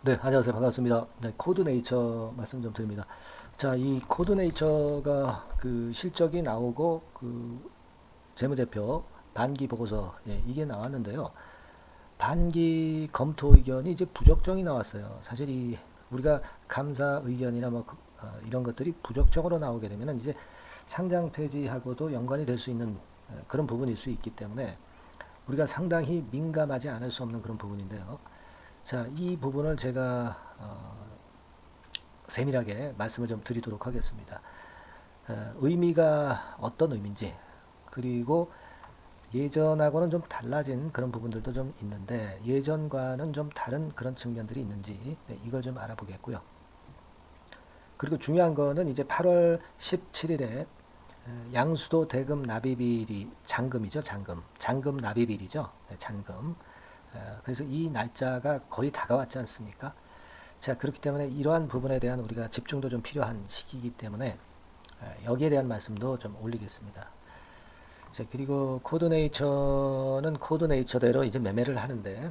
네, 안녕하세요. 반갑습니다. 네, 코드네이처 말씀 좀 드립니다. 자, 이 코드네이처가 그 실적이 나오고 그 재무제표 반기 보고서 이게 나왔는데요. 반기 검토 의견이 이제 부적정이 나왔어요. 사실 이 우리가 감사 의견이나 이런 것들이 부적정으로 나오게 되면 이제 상장 폐지하고도 연관이 될 수 있는 그런 부분일 수 있기 때문에 우리가 상당히 민감하지 않을 수 없는 그런 부분인데요. 자, 이 부분을 제가 세밀하게 말씀을 좀 드리도록 하겠습니다. 의미가 어떤 의미인지, 그리고 예전하고는 좀 달라진 그런 부분들도 좀 있는데 예전과는 좀 다른 그런 측면들이 있는지, 이걸 좀 알아보겠고요. 그리고 중요한 거는 이제 8월 17일에 양수도 대금 납입일이 잔금이죠. 잔금 납입일이죠. 네, 잔금. 그래서 이 날짜가 거의 다가왔지 않습니까? 자, 그렇기 때문에 이러한 부분에 대한 우리가 집중도 좀 필요한 시기이기 때문에 여기에 대한 말씀도 좀 올리겠습니다. 자, 그리고 코드네이처는 코드네이처대로 이제 매매를 하는데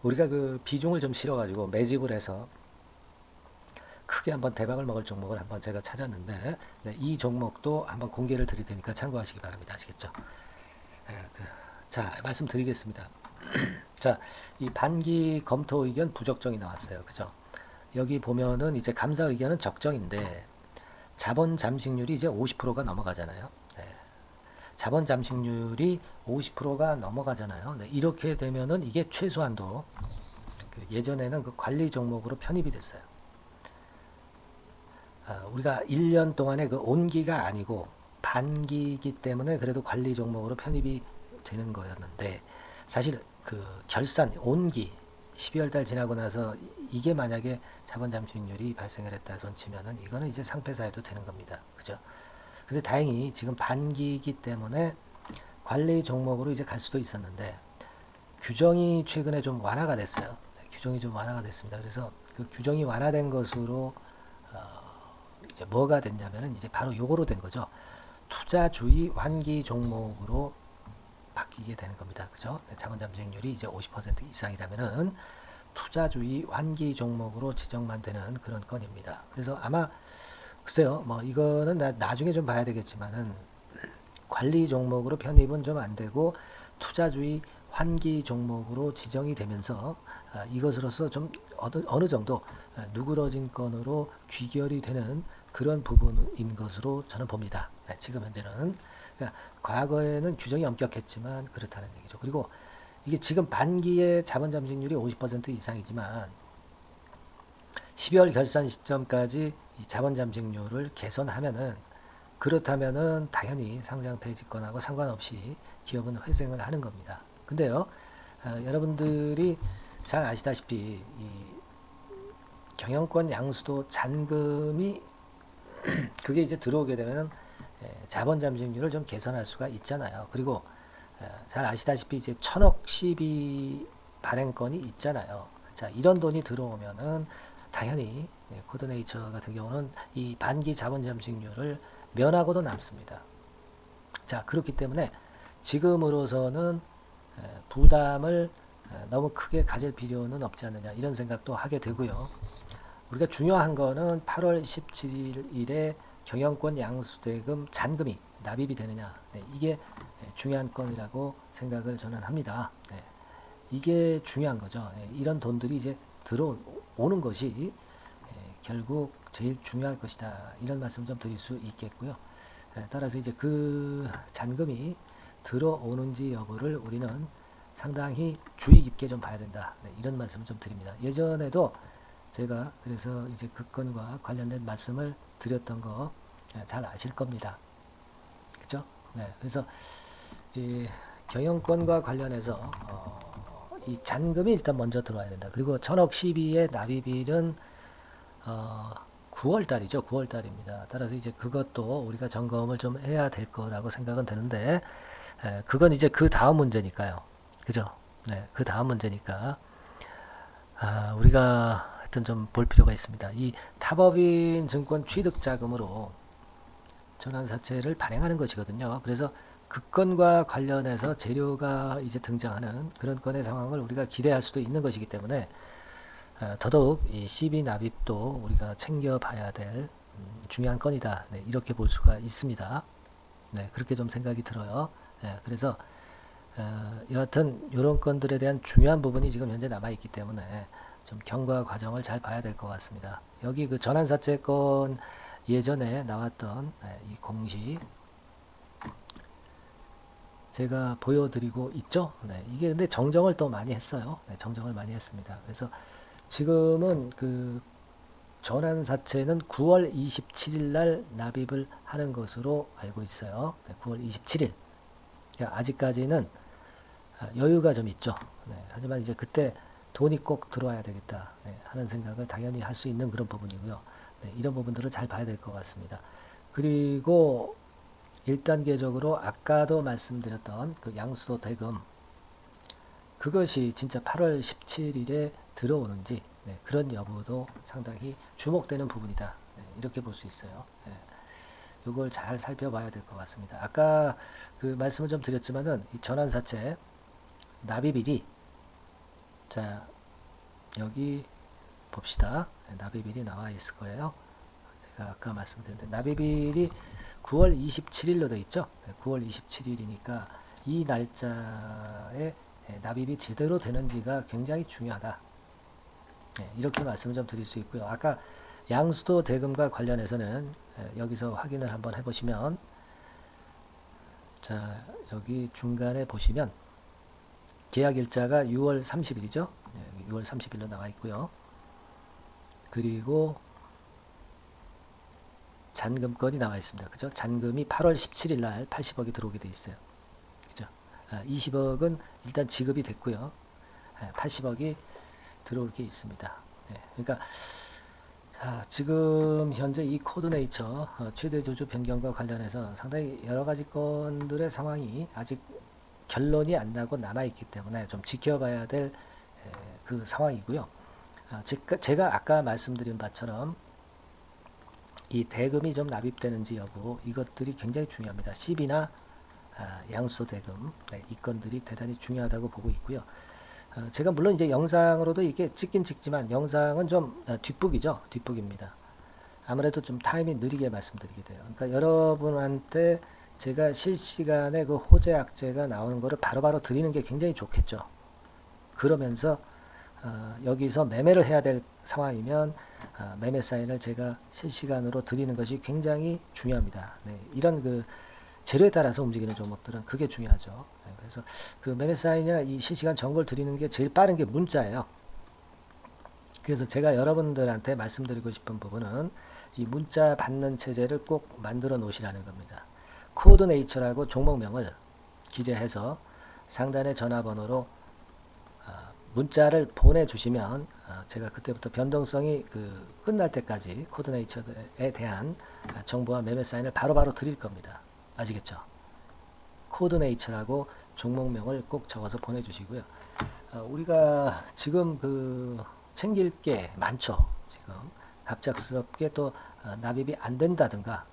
우리가 그 비중을 좀 실어가지고 매집을 해서 크게 한번 대박을 먹을 종목을 한번 제가 찾았는데, 네, 이 종목도 한번 공개를 드릴 테니까 참고하시기 바랍니다. 아시겠죠? 자, 말씀드리겠습니다. 자, 이 반기 검토 의견 부적정이 나왔어요. 그죠? 여기 보면은 이제 감사 의견은 적정인데 자본 잠식률이 이제 50%가 넘어가잖아요. 네. 자본 잠식률이 50%가 넘어가잖아요. 네. 이렇게 되면은 이게 최소한도 그 예전에는 그 관리 종목으로 편입이 됐어요. 우리가 1년 동안의 그 온기가 아니고 반기이기 때문에 그래도 관리 종목으로 편입이 되는 거였는데, 사실 그 결산 온기 12월 달 지나고 나서 이게 만약에 자본 잠식률이 발생을 했다 손 치면은 이거는 이제 상폐사에도 되는 겁니다. 그죠? 근데 다행히 지금 반기이기 때문에 관리 종목으로 이제 갈 수도 있었는데 규정이 최근에 좀 완화가 됐어요. 네, 규정이 좀 완화가 됐습니다. 그래서 그 규정이 완화된 것으로 이제 뭐가 됐냐면은 이제 바로 요거로 된 거죠. 투자주의 환기 종목으로 바뀌게 되는 겁니다. 그죠? 네, 자본 잠식률이 이제 50% 이상이라면은 투자주의 환기 종목으로 지정만 되는 그런 건입니다. 그래서 아마 글쎄요, 뭐 이거는 나중에 좀 봐야 되겠지만은 관리 종목으로 편입은 좀 안 되고 투자주의 환기 종목으로 지정이 되면서 이것으로서 좀 어느 정도 누그러진 건으로 귀결이 되는 그런 부분인 것으로 저는 봅니다. 네, 지금 현재는. 그러니까 과거에는 규정이 엄격했지만 그렇다는 얘기죠. 그리고 이게 지금 반기의 자본 잠식률이 50% 이상이지만 12월 결산 시점까지 이 자본 잠식률을 개선하면은, 그렇다면은 당연히 상장 폐지권하고 상관없이 기업은 회생을 하는 겁니다. 근데요, 여러분들이 잘 아시다시피 이 경영권 양수도 잔금이 그게 이제 들어오게 되면 자본 잠식률을 좀 개선할 수가 있잖아요. 그리고 잘 아시다시피 이제 천억 시비 발행권이 있잖아요. 자, 이런 돈이 들어오면은 당연히 코드네이처 같은 경우는 이 반기 자본 잠식률을 면하고도 남습니다. 자, 그렇기 때문에 지금으로서는 부담을 너무 크게 가질 필요는 없지 않느냐 이런 생각도 하게 되고요. 우리가 중요한 거는 8월 17일에 경영권 양수대금 잔금이 납입이 되느냐, 네, 이게 중요한 건이라고 생각을 저는 합니다. 네, 이게 중요한 거죠. 네, 이런 돈들이 이제 들어오는 것이 결국 제일 중요할 것이다. 이런 말씀 좀 드릴 수 있겠고요. 따라서 이제 그 잔금이 들어오는지 여부를 우리는 상당히 주의 깊게 좀 봐야 된다. 네, 이런 말씀을 좀 드립니다. 예전에도 제가 그래서 이제 그 건과 관련된 말씀을 드렸던 거 잘 아실 겁니다. 그죠? 네, 그래서 이 경영권과 관련해서 이 잔금이 일단 먼저 들어와야 된다. 그리고 천억 시비의 납입일은 어, 9월 달이죠. 9월 달입니다. 따라서 이제 그것도 우리가 점검을 좀 해야 될 거라고 생각은 되는데, 그건 이제 그 다음 문제니까요. 그죠? 네, 그 다음 문제니까 우리가 하여튼 좀 볼 필요가 있습니다. 이 타법인 증권 취득 자금으로 전환사채를 발행하는 것이거든요. 그래서 그 건과 관련해서 재료가 이제 등장하는 그런 건의 상황을 우리가 기대할 수도 있는 것이기 때문에 더더욱 이 CB 납입도 우리가 챙겨봐야 될 중요한 건이다. 네, 이렇게 볼 수가 있습니다. 네, 그렇게 좀 생각이 들어요. 네, 그래서 여하튼 이런 건들에 대한 중요한 부분이 지금 현재 남아있기 때문에 좀 경과 과정을 잘 봐야 될 것 같습니다. 여기 그 전환사채 건 예전에 나왔던 이 공식 제가 보여드리고 있죠. 네, 이게 근데 정정을 또 많이 했어요. 네, 정정을 많이 했습니다. 그래서 지금은 그 전환사채는 9월 27일 날 납입을 하는 것으로 알고 있어요. 네, 9월 27일. 그러니까 아직까지는 여유가 좀 있죠. 네, 하지만 이제 그때 돈이 꼭 들어와야 되겠다 하는 생각을 당연히 할 수 있는 그런 부분이고요. 네, 이런 부분들을 잘 봐야 될 것 같습니다. 그리고 1단계적으로 아까도 말씀드렸던 그 양수도 대금 그것이 진짜 8월 17일에 들어오는지 그런 여부도 상당히 주목되는 부분이다. 이렇게 볼 수 있어요. 이걸 잘 살펴봐야 될 것 같습니다. 아까 그 말씀을 좀 드렸지만은 이 전환사채 납입일이 자 여기 봅시다. 납입일이 나와 있을 거예요. 제가 아까 말씀드렸는데 납입일이 9월 27일로 되어 있죠. 9월 27일이니까 이 날짜에 납입이 제대로 되는지가 굉장히 중요하다. 이렇게 말씀을 좀 드릴 수 있고요. 아까 양수도 대금과 관련해서는 여기서 확인을 한번 해보시면 자 여기 중간에 보시면 계약일자가 6월 30일이죠. 6월 30일로 나와 있고요. 그리고 잔금건이 나와 있습니다. 그죠? 잔금이 8월 17일 날 80억이 들어오게 돼 있어요. 그죠? 20억은 일단 지급이 됐고요. 80억이 들어올 게 있습니다. 그러니까 자, 지금 현재 이 코드네이처 최대 주주 변경과 관련해서 상당히 여러 가지 건들의 상황이 아직 결론이 안 나고 남아 있기 때문에 좀 지켜봐야 될 그 상황이고요. 제가 아까 말씀드린 바처럼 이 대금이 좀 납입되는지 여부 이것들이 굉장히 중요합니다. CB나 양수도 대금 이 건들이 대단히 중요하다고 보고 있고요. 제가 물론 이제 영상으로도 이게 찍긴 찍지만 영상은 좀 뒷북이죠. 뒷북입니다. 아무래도 좀 타이밍 느리게 말씀드리게 돼요. 그러니까 여러분한테 제가 실시간에 그 호재 악재가 나오는 거를 바로바로 드리는 게 굉장히 좋겠죠. 그러면서 여기서 매매를 해야 될 상황이면 매매 사인을 제가 실시간으로 드리는 것이 굉장히 중요합니다. 이런 그 재료에 따라서 움직이는 종목들은 그게 중요하죠. 그래서 그 매매 사인이나 이 실시간 정보를 드리는 게 제일 빠른 게 문자예요. 그래서 제가 여러분들한테 말씀드리고 싶은 부분은 이 문자 받는 체제를 꼭 만들어 놓으시라는 겁니다. 코드네이처라고 종목명을 기재해서 상단의 전화번호로 문자를 보내주시면 제가 그때부터 변동성이 끝날 때까지 코드네이처에 대한 정보와 매매 사인을 바로바로 드릴 겁니다. 아시겠죠? 코드네이처라고 종목명을 꼭 적어서 보내주시고요. 우리가 지금 챙길 게 많죠. 지금 갑작스럽게 또 납입이 안 된다든가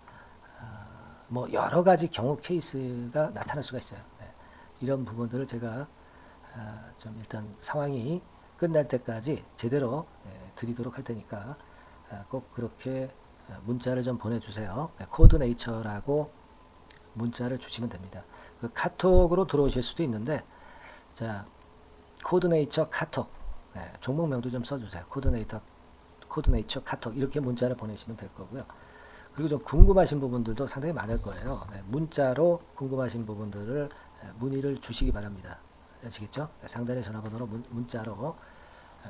뭐 여러 가지 경우 케이스가 나타날 수가 있어요. 이런 부분들을 제가 좀 일단 상황이 끝날 때까지 제대로 드리도록 할 테니까 꼭 그렇게 문자를 좀 보내주세요. 코드네이처라고 문자를 주시면 됩니다. 그 카톡으로 들어오실 수도 있는데 자 코드네이처 카톡 종목명도 좀 써주세요. 코드네이처 카톡 이렇게 문자를 보내시면 될 거고요. 그리고 좀 궁금하신 부분들도 상당히 많을 거예요. 문자로 궁금하신 부분들을 문의를 주시기 바랍니다. 아시겠죠? 상단의 전화번호로 문자로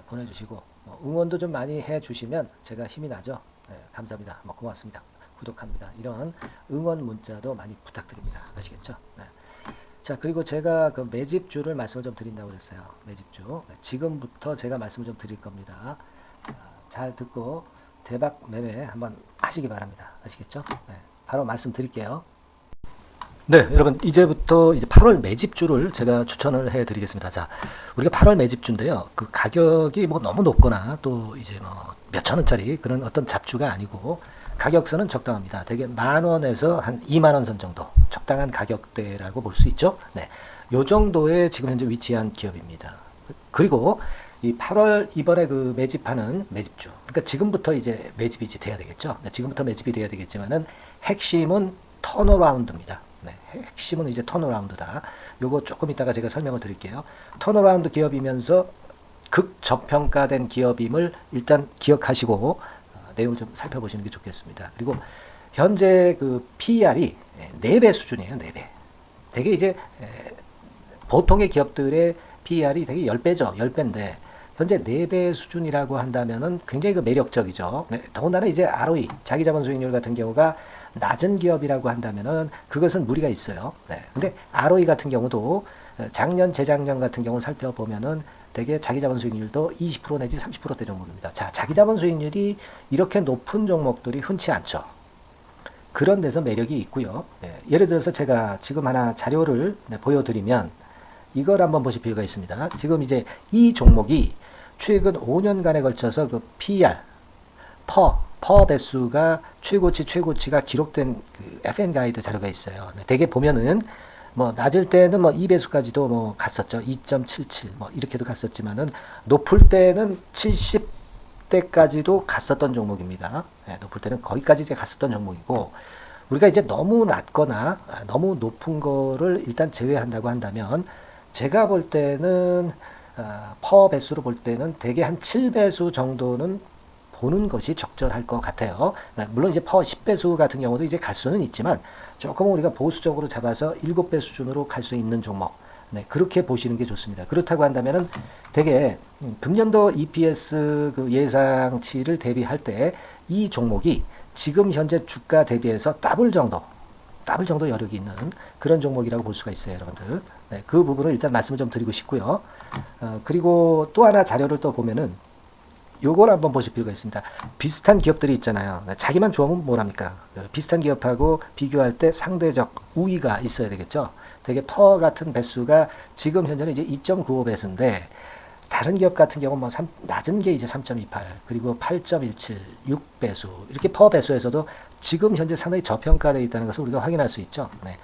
보내주시고 응원도 좀 많이 해주시면 제가 힘이 나죠. 감사합니다. 고맙습니다. 구독합니다. 이런 응원 문자도 많이 부탁드립니다. 아시겠죠? 자 그리고 제가 그 매집주를 말씀을 좀 드린다고 그랬어요. 매집주 지금부터 제가 말씀을 좀 드릴 겁니다. 잘 듣고 대박 매매 한번 하시기 바랍니다. 아시겠죠? 바로 말씀드릴게요. 네, 여러분 이제부터 이제 8월 매집주를 제가 추천을 해드리겠습니다. 자, 우리가 8월 매집주인데요. 그 가격이 뭐 너무 높거나 또 이제 뭐 몇천 원짜리 그런 어떤 잡주가 아니고 가격선은 적당합니다. 대개 10,000원에서 한 20,000원 선 정도 적당한 가격대라고 볼 수 있죠. 요 정도의 지금 현재 위치한 기업입니다. 그리고 이 8월 이번에 그 매집하는 매집주, 그러니까 지금부터 이제 매집이 이제 돼야 되겠죠. 지금부터 매집이 돼야 되겠지만은 핵심은 턴어라운드입니다. 네, 핵심은 이제 턴어라운드다. 요거 조금 이따가 제가 설명을 드릴게요. 턴어라운드 기업이면서 극저평가된 기업임을 일단 기억하시고 내용을 좀 살펴보시는 게 좋겠습니다. 그리고 현재 그 PER이 4배 수준이에요. 4배. 되게 이제 보통의 기업들의 PER이 되게 10배죠. 10배인데 현재 4배 수준이라고 한다면은 굉장히 그 매력적이죠. 네, 더군다나 이제 ROE, 자기자본 수익률 같은 경우가 낮은 기업이라고 한다면은 그것은 무리가 있어요. 네. 근데 ROE 같은 경우도 작년, 재작년 같은 경우 살펴보면은 되게 자기자본 수익률도 20% 내지 30%대 종목입니다. 자, 자기자본 수익률이 이렇게 높은 종목들이 흔치 않죠. 그런 데서 매력이 있고요. 네. 예를 들어서 제가 지금 하나 자료를 보여드리면 이걸 한번 보실 필요가 있습니다. 지금 이제 이 종목이 최근 5년간에 걸쳐서 그 PER, 퍼 배수가 최고치가 기록된 그 FN 가이드 자료가 있어요. 대개 보면은 뭐 낮을 때는 뭐 2배수까지도 뭐 갔었죠. 2.77 뭐 이렇게도 갔었지만은 높을 때는 70대까지도 갔었던 종목입니다. 네, 높을 때는 거기까지 이제 갔었던 종목이고 우리가 이제 너무 낮거나 너무 높은 거를 일단 제외한다고 한다면 제가 볼 때는 퍼 배수로 볼 때는 대개 한 7배수 정도는 보는 것이 적절할 것 같아요. 물론 이제 퍼 10배수 같은 경우도 이제 갈 수는 있지만 조금 우리가 보수적으로 잡아서 7배 수준으로 갈 수 있는 종목. 네, 그렇게 보시는 게 좋습니다. 그렇다고 한다면은 되게 금년도 EPS 그 예상치를 대비할 때 이 종목이 지금 현재 주가 대비해서 더블 정도 여력이 있는 그런 종목이라고 볼 수가 있어요, 여러분들. 네, 그 부분을 일단 말씀을 좀 드리고 싶고요. 그리고 또 하나 자료를 또 보면은 요걸 한번 보실 필요가 있습니다. 비슷한 기업들이 있잖아요. 자기만 좋으면 뭐랍니까? 비슷한 기업하고 비교할 때 상대적 우위가 있어야 되겠죠. 되게 퍼 같은 배수가 지금 현재는 이제 2.95배수인데 다른 기업 같은 경우는 뭐 낮은 게 이제 3.28 그리고 8.17 6배수 이렇게 퍼 배수에서도 지금 현재 상당히 저평가되어 있다는 것을 우리가 확인할 수 있죠. 네.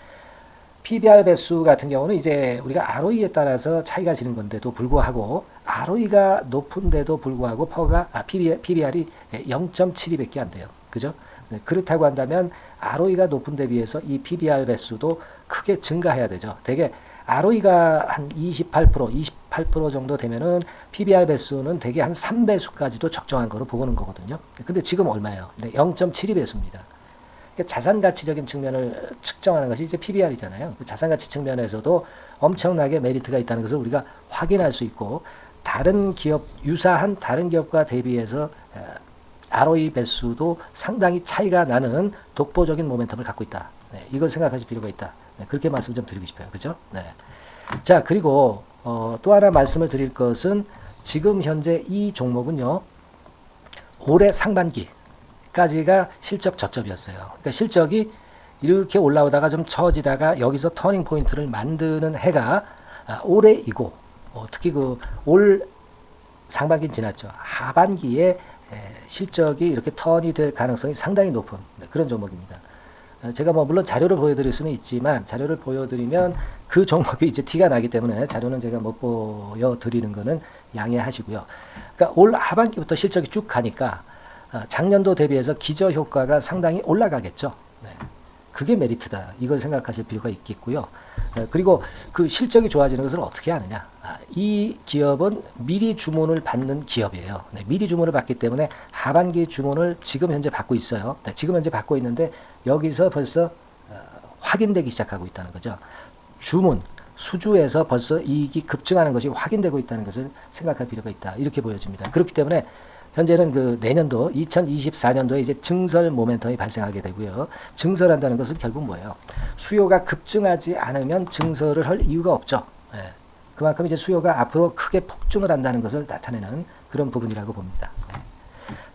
PBR 배수 같은 경우는 이제 우리가 ROE에 따라서 차이가 지는 건데도 불구하고 ROE가 높은데도 불구하고 PBR이 0.72밖에 안 돼요. 그죠? 네, 그렇다고 한다면 ROE가 높은 데 비해서 이 PBR 배수도 크게 증가해야 되죠. 되게 ROE가 한 28% 정도 되면은 PBR 배수는 되게 한 3배수까지도 적정한 거로 보고는 거거든요. 근데 지금 얼마예요? 네, 0.72배수입니다. 자산 가치적인 측면을 측정하는 것이 이제 PBR이잖아요. 자산 가치 측면에서도 엄청나게 메리트가 있다는 것을 우리가 확인할 수 있고 다른 기업 유사한 다른 기업과 대비해서 ROE 배수도 상당히 차이가 나는 독보적인 모멘텀을 갖고 있다. 네, 이걸 생각하실 필요가 있다. 네, 그렇게 말씀 좀 드리고 싶어요. 그죠? 네. 자, 그리고 또 하나 말씀을 드릴 것은 지금 현재 이 종목은요. 올해 상반기까지가 실적 저점이었어요. 그러니까 실적이 이렇게 올라오다가 좀 처지다가 여기서 터닝 포인트를 만드는 해가 올해이고 특히 그 올 상반기는 지났죠. 하반기에 실적이 이렇게 턴이 될 가능성이 상당히 높은 그런 종목입니다. 제가 뭐 물론 자료를 보여드릴 수는 있지만 자료를 보여드리면 그 종목이 이제 티가 나기 때문에 자료는 제가 못 보여드리는 거는 양해하시고요. 그러니까 올 하반기부터 실적이 쭉 가니까 작년도 대비해서 기저 효과가 상당히 올라가겠죠. 네. 그게 메리트다. 이걸 생각하실 필요가 있겠고요. 그리고 그 실적이 좋아지는 것을 어떻게 하느냐. 이 기업은 미리 주문을 받는 기업이에요. 네, 미리 주문을 받기 때문에 하반기 주문을 지금 현재 받고 있어요. 네, 지금 현재 받고 있는데 여기서 벌써 확인되기 시작하고 있다는 거죠. 주문, 수주에서 벌써 이익이 급증하는 것이 확인되고 있다는 것을 생각할 필요가 있다. 이렇게 보여집니다. 그렇기 때문에 현재는 그 내년도 2024년도에 이제 증설 모멘텀이 발생하게 되고요. 증설한다는 것은 결국 뭐예요? 수요가 급증하지 않으면 증설을 할 이유가 없죠. 예. 그만큼 이제 수요가 앞으로 크게 폭증을 한다는 것을 나타내는 그런 부분이라고 봅니다. 예.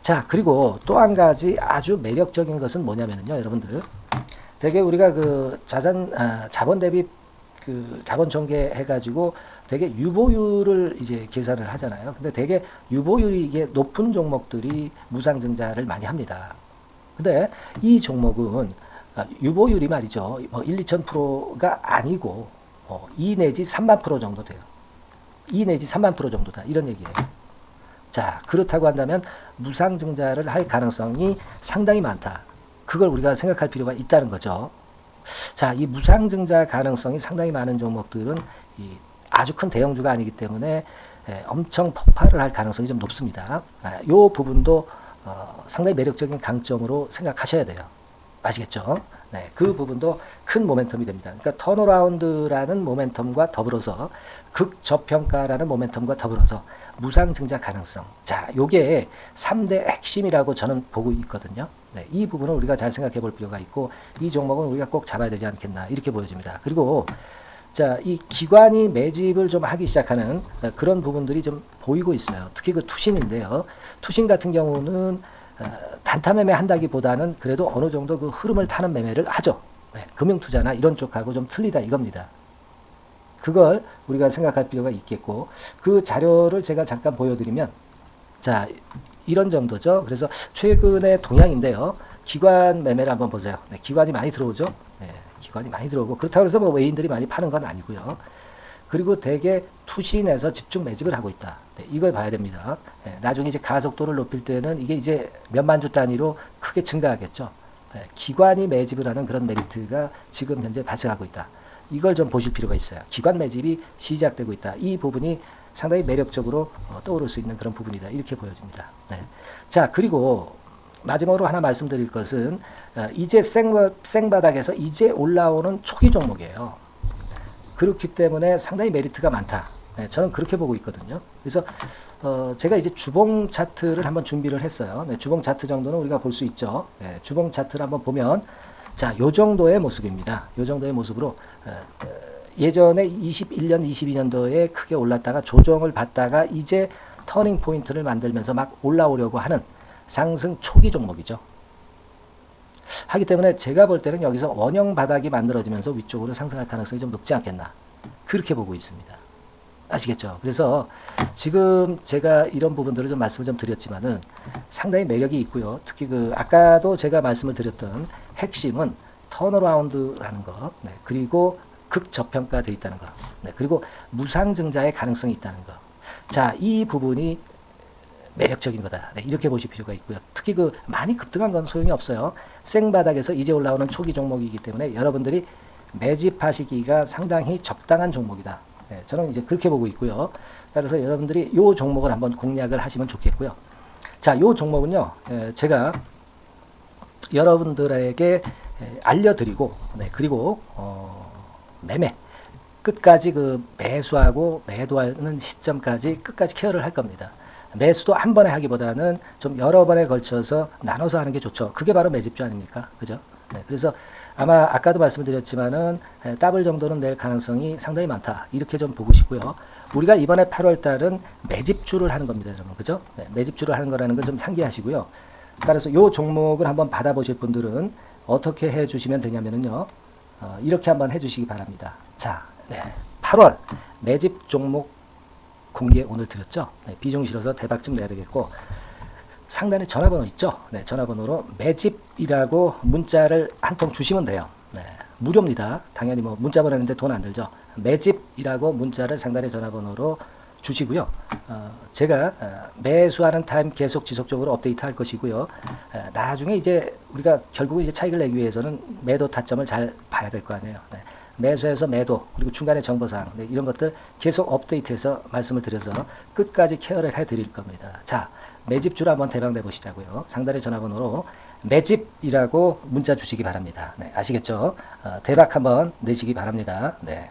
자, 그리고 또 한 가지 아주 매력적인 것은 뭐냐면요, 여러분들. 되게 우리가 그 자본 대비 그 자본 전개 해가지고 되게 유보율을 이제 계산을 하잖아요. 근데 되게 유보율이 이게 높은 종목들이 무상증자를 많이 합니다. 근데 이 종목은 유보율이 말이죠. 뭐 1, 2,000%가 아니고 2 내지 3만 프로 정도 돼요. 2 내지 3만 프로 정도다. 이런 얘기예요. 자, 그렇다고 한다면 무상증자를 할 가능성이 상당히 많다. 그걸 우리가 생각할 필요가 있다는 거죠. 자, 이 무상증자 가능성이 상당히 많은 종목들은 아주 큰 대형주가 아니기 때문에 엄청 폭발을 할 가능성이 좀 높습니다. 이 부분도 상당히 매력적인 강점으로 생각하셔야 돼요. 아시겠죠? 네, 그 부분도 큰 모멘텀이 됩니다. 그러니까 턴어라운드라는 모멘텀과 더불어서 극저평가라는 모멘텀과 더불어서 무상증자 가능성. 자, 요게 3대 핵심이라고 저는 보고 있거든요. 네, 이 부분을 우리가 잘 생각해 볼 필요가 있고 이 종목은 우리가 꼭 잡아야 되지 않겠나 이렇게 보여집니다. 그리고 자, 이 기관이 매집을 좀 하기 시작하는 그런 부분들이 좀 보이고 있어요. 특히 그 투신인데요. 투신 같은 경우는 단타 매매 한다기보다는 그래도 어느 정도 그 흐름을 타는 매매를 하죠. 네, 금융투자나 이런 쪽하고 좀 틀리다 이겁니다. 그걸 우리가 생각할 필요가 있겠고 그 자료를 제가 잠깐 보여드리면 자, 이런 정도죠. 그래서 최근의 동향인데요. 기관 매매를 한번 보세요. 네, 기관이 많이 들어오죠. 네, 기관이 많이 들어오고 그렇다고 해서 뭐 외인들이 많이 파는 건 아니고요. 그리고 대개 투신에서 집중 매집을 하고 있다. 네, 이걸 봐야 됩니다. 네, 나중에 이제 가속도를 높일 때는 이게 이제 몇만 주 단위로 크게 증가하겠죠. 네, 기관이 매집을 하는 그런 메리트가 지금 현재 발생하고 있다. 이걸 좀 보실 필요가 있어요. 기관 매집이 시작되고 있다. 이 부분이 상당히 매력적으로 떠오를 수 있는 그런 부분이다. 이렇게 보여집니다. 네. 자, 그리고 마지막으로 하나 말씀드릴 것은 이제 생바닥에서 이제 올라오는 초기 종목이에요. 그렇기 때문에 상당히 메리트가 많다. 네, 저는 그렇게 보고 있거든요. 그래서 제가 이제 주봉 차트를 한번 준비를 했어요. 네, 주봉 차트 정도는 우리가 볼 수 있죠. 네, 주봉 차트를 한번 보면 자, 요 정도의 모습입니다. 요 정도의 모습으로 예전에 21년, 22년도에 크게 올랐다가 조정을 받다가 이제 터닝 포인트를 만들면서 막 올라오려고 하는 상승 초기 종목이죠. 하기 때문에 제가 볼 때는 여기서 원형 바닥이 만들어지면서 위쪽으로 상승할 가능성이 좀 높지 않겠나. 그렇게 보고 있습니다. 아시겠죠? 그래서 지금 제가 이런 부분들을 좀 말씀을 좀 드렸지만은 상당히 매력이 있고요. 특히 그 아까도 제가 말씀을 드렸던 핵심은 턴어라운드라는 거, 네, 그리고 극저평가되어 있다는 거, 네, 그리고 무상증자의 가능성이 있다는 거. 자, 이 부분이 매력적인 거다. 네, 이렇게 보실 필요가 있고요. 특히 그 많이 급등한 건 소용이 없어요. 생바닥에서 이제 올라오는 초기 종목이기 때문에 여러분들이 매집하시기가 상당히 적당한 종목이다. 네, 저는 이제 그렇게 보고 있고요. 그래서 여러분들이 이 종목을 한번 공략을 하시면 좋겠고요. 자, 이 종목은요, 제가 여러분들에게 알려드리고, 네, 그리고 매매 끝까지 그 매수하고 매도하는 시점까지 끝까지 케어를 할 겁니다. 매수도 한 번에 하기보다는 좀 여러 번에 걸쳐서 나눠서 하는 게 좋죠. 그게 바로 매집주 아닙니까? 그죠? 네, 그래서 아마 아까도 말씀드렸지만은 더블 정도는 낼 가능성이 상당히 많다. 이렇게 좀 보고 싶고요. 우리가 이번에 8월 달은 매집주를 하는 겁니다, 여러분. 그죠? 네, 매집주를 하는 거라는 걸 좀 상기하시고요. 따라서 이 종목을 한번 받아보실 분들은 어떻게 해 주시면 되냐면은요. 이렇게 한번 해 주시기 바랍니다. 자, 네, 8월 매집 종목 공개 오늘 드렸죠. 네, 비중 실어서 대박 좀 내야 되겠고 상단에 전화번호 있죠. 네, 전화번호로 매집이라고 문자를 한 통 주시면 돼요. 네, 무료입니다. 당연히 뭐 문자 보내는데 돈 안 들죠. 매집이라고 문자를 상단에 전화번호로 주시고요. 제가 매수하는 타임 계속 지속적으로 업데이트 할 것이고요. 나중에 이제 우리가 결국 이제 차익을 내기 위해서는 매도 타점을 잘 봐야 될 거 아니에요. 네. 매수해서 매도 그리고 중간에 정보사항 네, 이런 것들 계속 업데이트해서 말씀을 드려서 끝까지 케어를 해드릴 겁니다. 자, 매집주를 한번 대박 내보시자고요. 상단의 전화번호로 매집이라고 문자 주시기 바랍니다. 네, 아시겠죠? 대박 한번 내시기 바랍니다. 네.